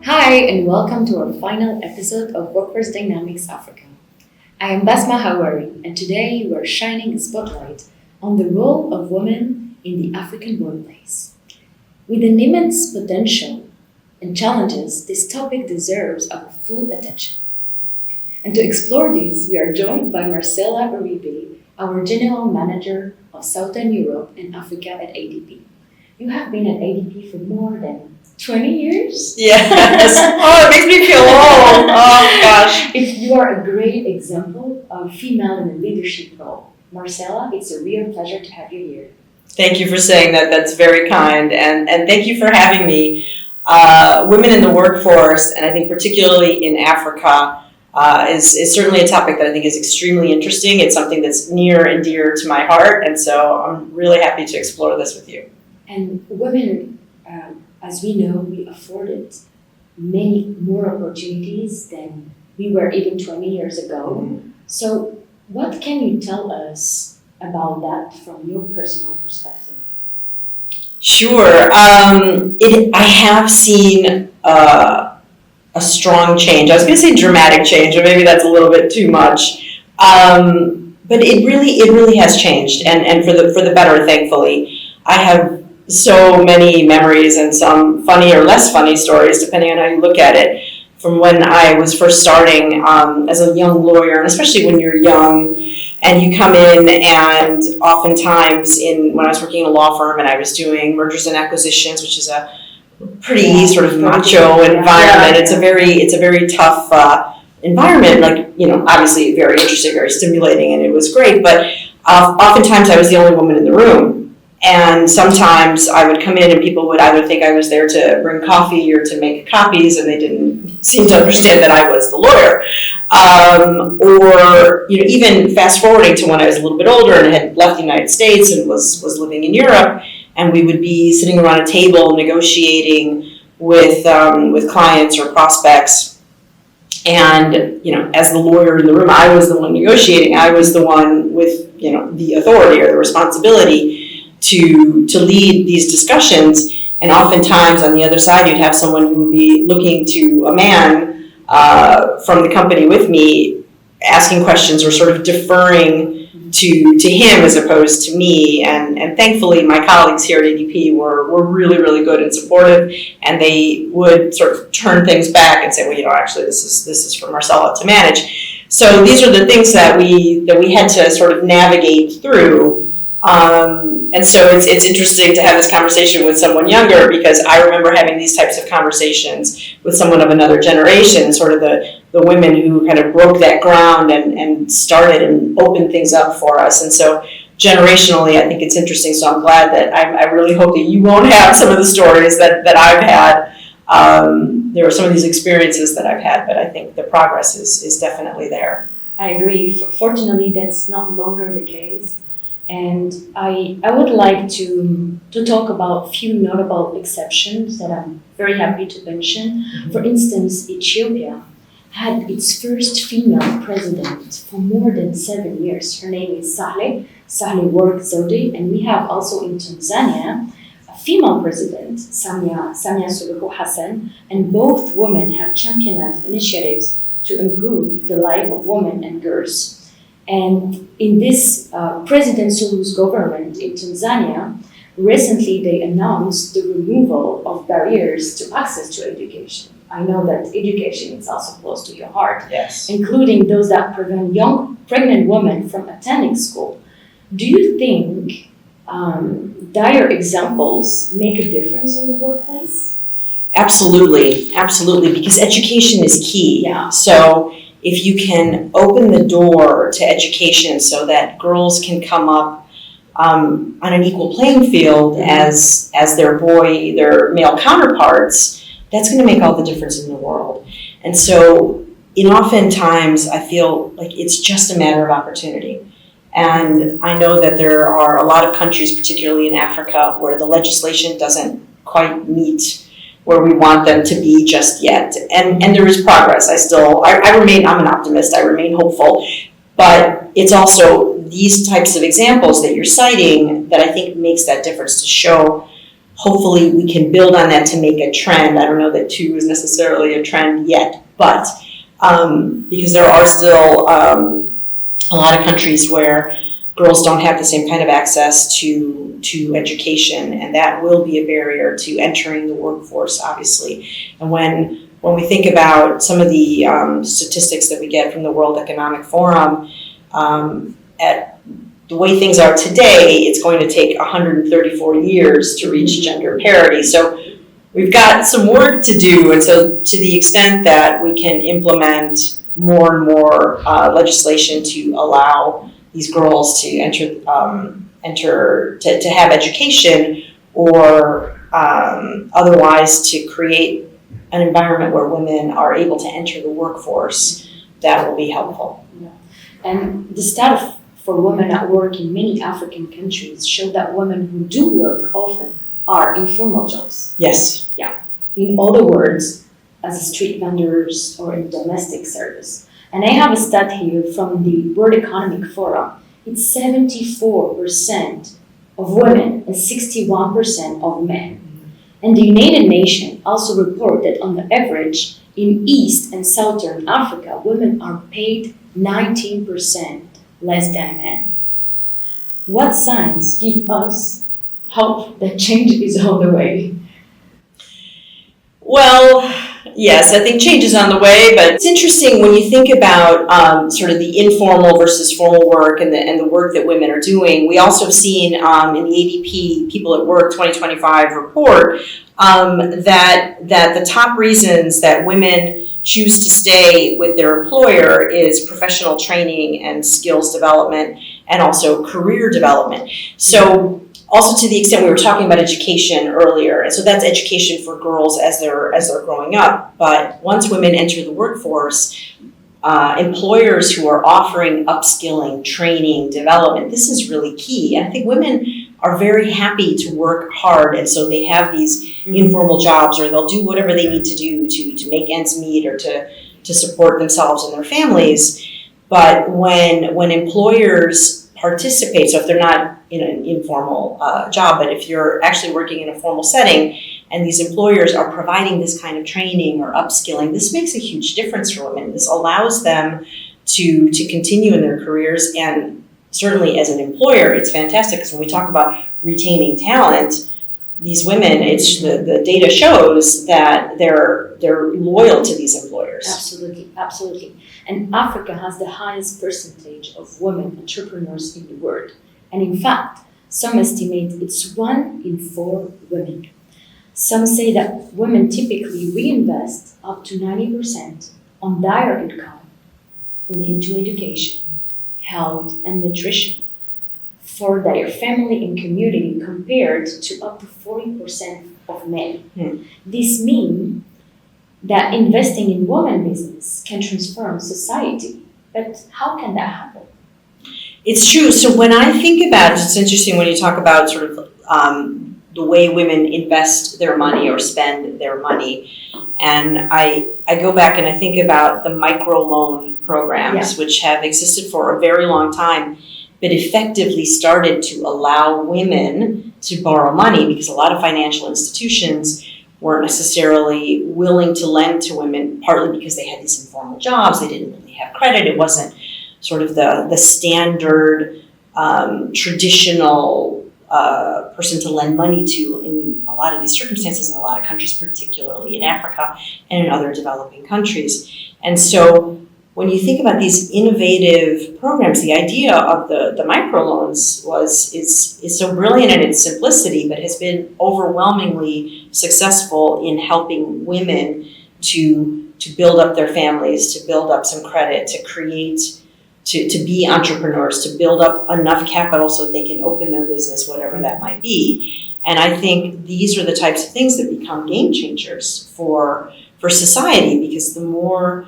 Hi, and welcome to our final episode of Workforce Dynamics Africa. I am Basma Hawari, and today we are shining a spotlight on the role of women in the African workplace. With an immense potential and challenges, this topic deserves our full attention. And to explore this, we are joined by Marcela Uribe, our General Manager of Southern Europe and Africa at ADP. You have been at ADP for more than 20 years? Yes. Oh, it makes me feel old. Oh, gosh. You are a great example of female in a leadership role. Marcela, it's a real pleasure to have you here. Thank you for saying that. That's very kind. And thank you for having me. Women in the workforce, and I think particularly in Africa, is certainly a topic that I think is extremely interesting. It's something that's near and dear to my heart. And so I'm really happy to explore this with you. And women, as we know, we afforded many more opportunities than we were even 20 years ago. Mm-hmm. So what can you tell us about that from your personal perspective? Sure. I have seen a strong change. I was going to say dramatic change, or maybe that's a little bit too much. But it really has changed, and for the better, thankfully. I have so many memories and some funny or less funny stories, depending on how you look at it, from when I was first starting as a young lawyer, and especially when you're young and you come in, and oftentimes when I was working in a law firm and I was doing mergers and acquisitions, which is a pretty sort of macho environment. It's a very tough environment, obviously very interesting, very stimulating, and it was great, but oftentimes I was the only woman in the room. And sometimes I would come in and people would either think I was there to bring coffee or to make copies, and they didn't seem to understand that I was the lawyer. Or even fast forwarding to when I was a little bit older and had left the United States and was living in Europe, and we would be sitting around a table negotiating with clients or prospects. And as the lawyer in the room, I was the one negotiating. I was the one with the authority or the responsibility to lead these discussions, and oftentimes on the other side you'd have someone who would be looking to a man from the company with me, asking questions or sort of deferring to him as opposed to me. And thankfully my colleagues here at ADP were really, really good and supportive, and they would sort of turn things back and say, well, actually this is for Marcela to manage. So these are the things that we had to sort of navigate through. And so it's interesting to have this conversation with someone younger, because I remember having these types of conversations with someone of another generation, sort of the women who kind of broke that ground and started and opened things up for us. And so generationally, I think it's interesting. So I'm glad that I really hope that you won't have some of the stories that I've had. There are some of these experiences that I've had, but I think the progress is definitely there. I agree. Fortunately, that's not longer the case. And I would like to talk about a few notable exceptions that I'm very happy to mention. Mm-hmm. For instance, Ethiopia had its first female president for more than 7 years. Her name is Sahle Work Zewde, and we have also in Tanzania a female president, Samia Suluhu Hassan, and both women have championed initiatives to improve the life of women and girls. And in this President Suluhu's government in Tanzania, recently they announced the removal of barriers to access to education. I know that education is also close to your heart, yes, including those that prevent young pregnant women from attending school. Do you think dire examples make a difference in the workplace? Absolutely, because education is key. Yeah. So if you can open the door to education so that girls can come up on an equal playing field as their male counterparts, that's going to make all the difference in the world. And so oftentimes I feel like it's just a matter of opportunity. And I know that there are a lot of countries, particularly in Africa, where the legislation doesn't quite meet where we want them to be just yet. And there is progress. I'm an optimist, I remain hopeful, but it's also these types of examples that you're citing that I think makes that difference, to show hopefully we can build on that to make a trend. I don't know that 2 is necessarily a trend yet, but because there are still a lot of countries where girls don't have the same kind of access to education, and that will be a barrier to entering the workforce, obviously. And when we think about some of the statistics that we get from the World Economic Forum, at the way things are today, it's going to take 134 years to reach gender parity. So we've got some work to do, and so to the extent that we can implement more and more legislation to allow these girls to enter to have education, or otherwise to create an environment where women are able to enter the workforce, that will be helpful. Yeah. And the stat for women at work in many African countries show that women who do work often are in formal jobs. Yes. Yeah. In other words, as street vendors or in domestic service. And I have a stat here from the World Economic Forum. It's 74% of women and 61% of men. And the United Nations also report that on the average in East and Southern Africa, women are paid 19% less than men. What signs give us hope that change is on the way? Well, yes, I think change is on the way, but it's interesting when you think about sort of the informal versus formal work and the work that women are doing. We also have seen in the ADP People at Work 2025 report that the top reasons that women choose to stay with their employer is professional training and skills development, and also career development. So also to the extent we were talking about education earlier, and so that's education for girls as they're growing up. But once women enter the workforce, employers who are offering upskilling, training, development, this is really key. And I think women are very happy to work hard, and so they have these informal jobs, or they'll do whatever they need to do to make ends meet or to support themselves and their families. But when employers participate, so if they're not in an informal job, but if you're actually working in a formal setting and these employers are providing this kind of training or upskilling, this makes a huge difference for women. This allows them to continue in their careers, and certainly as an employer, it's fantastic because when we talk about retaining talent, these women, the data shows that they're loyal to these employers. Absolutely, absolutely. And Africa has the highest percentage of women entrepreneurs in the world. And in fact, some estimate it's 1 in 4 women. Some say that women typically reinvest up to 90% on their income into education, health, and nutrition for their family and community, compared to up to 40% of men. This means that investing in women business can transform society. But how can that happen? It's true. So when I think about it, it's interesting when you talk about sort of the way women invest their money or spend their money. And I go back and I think about the microloan programs, which have existed for a very long time, but effectively started to allow women to borrow money because a lot of financial institutions weren't necessarily willing to lend to women, partly because they had these informal jobs, they didn't really have credit, it wasn't sort of the standard traditional person to lend money to in a lot of these circumstances in a lot of countries, particularly in Africa and in other developing countries. And so when you think about these innovative programs, the idea of the microloans is so brilliant in its simplicity, but has been overwhelmingly successful in helping women to build up their families, to build up some credit, to create, to be entrepreneurs, to build up enough capital so that they can open their business, whatever that might be. And I think these are the types of things that become game changers for society, because the more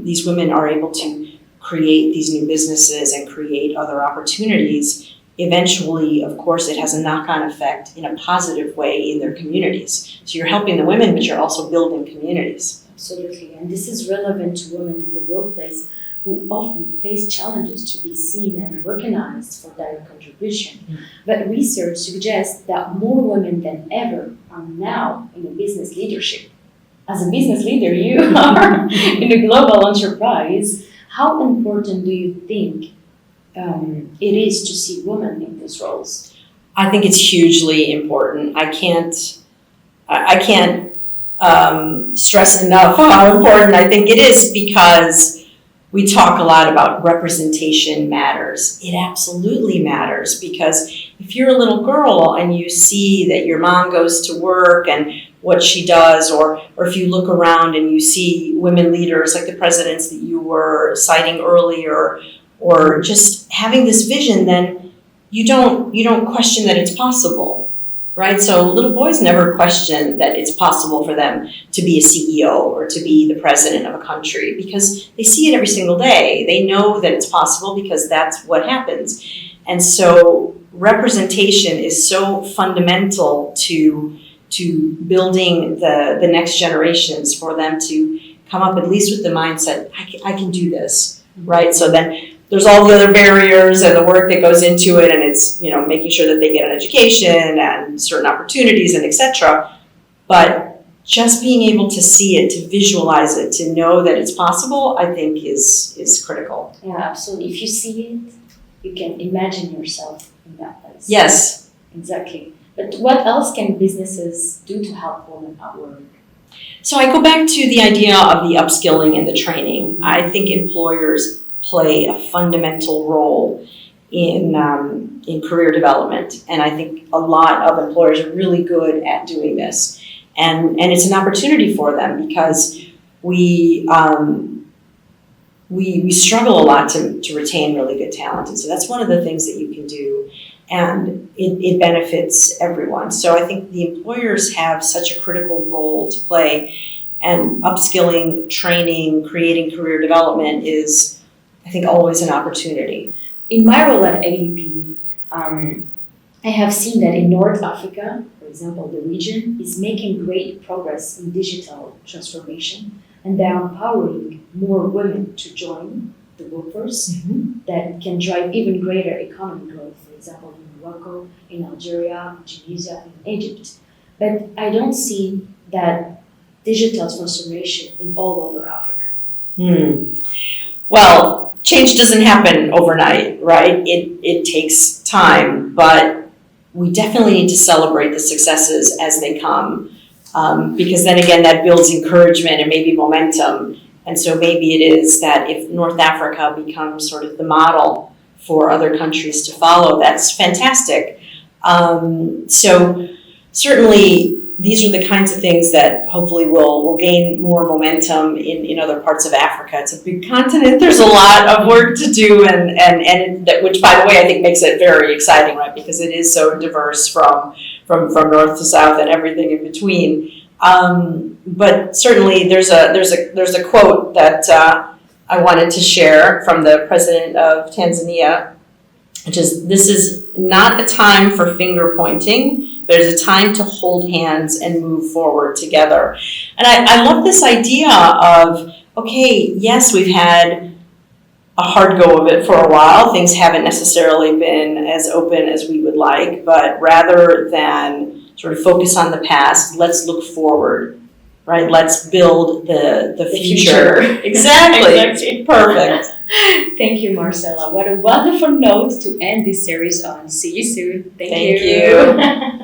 these women are able to create these new businesses and create other opportunities, eventually, of course, it has a knock-on effect in a positive way in their communities. So you're helping the women, but you're also building communities. Absolutely, and this is relevant to women in the workplace who often face challenges to be seen and recognized for their contribution. But research suggests that more women than ever are now in the business leadership. As a business leader, you are in a global enterprise. How important do you think it is to see women in these roles? I think it's hugely important. I can't stress enough how important I think it is, because we talk a lot about representation matters. It absolutely matters, because if you're a little girl and you see that your mom goes to work and what she does, or if you look around and you see women leaders like the presidents that you were citing earlier, or just having this vision, then you don't question that it's possible, right? So little boys never question that it's possible for them to be a CEO or to be the president of a country, because they see it every single day. They know that it's possible because that's what happens. And so representation is so fundamental to building the next generations, for them to come up at least with the mindset, I can do this, right? So then there's all the other barriers and the work that goes into it, and it's, making sure that they get an education and certain opportunities and etc. But just being able to see it, to visualize it, to know that it's possible, I think is critical. Yeah, absolutely. If you see it, you can imagine yourself in that place. Yes. Exactly. But what else can businesses do to help women at work? So I go back to the idea of the upskilling and the training. I think employers play a fundamental role in career development, and I think a lot of employers are really good at doing this, and it's an opportunity for them, because we struggle a lot to retain really good talent, and so that's one of the things that you can do, and it benefits everyone. So I think the employers have such a critical role to play, and upskilling, training, creating career development is, I think, always an opportunity. In my role at ADP, I have seen that in North Africa, for example, the region is making great progress in digital transformation, and they are empowering more women to join the workforce that can drive even greater economic growth, for example, in Morocco, in Algeria, in Tunisia, in Egypt. But I don't see that digital transformation in all over Africa. Well, change doesn't happen overnight, right? It takes time, but we definitely need to celebrate the successes as they come, because then again, that builds encouragement and maybe momentum. And so maybe it is that if North Africa becomes sort of the model for other countries to follow, that's fantastic. So certainly, these are the kinds of things that hopefully will gain more momentum in other parts of Africa. It's a big continent. There's a lot of work to do, and that, which, by the way, I think makes it very exciting, right? Because it is so diverse from north to south and everything in between. But certainly, there's a quote that I wanted to share from the president of Tanzania, which is, "This is not a time for finger pointing. There's a time to hold hands and move forward together." And I love this idea of, okay, yes, we've had a hard go of it for a while. Things haven't necessarily been as open as we would like, but rather than sort of focus on the past, let's look forward, right? Let's build the future. Exactly. Exactly. Perfect. Thank you, Marcela. What a wonderful note to end this series on. See you soon. Thank you.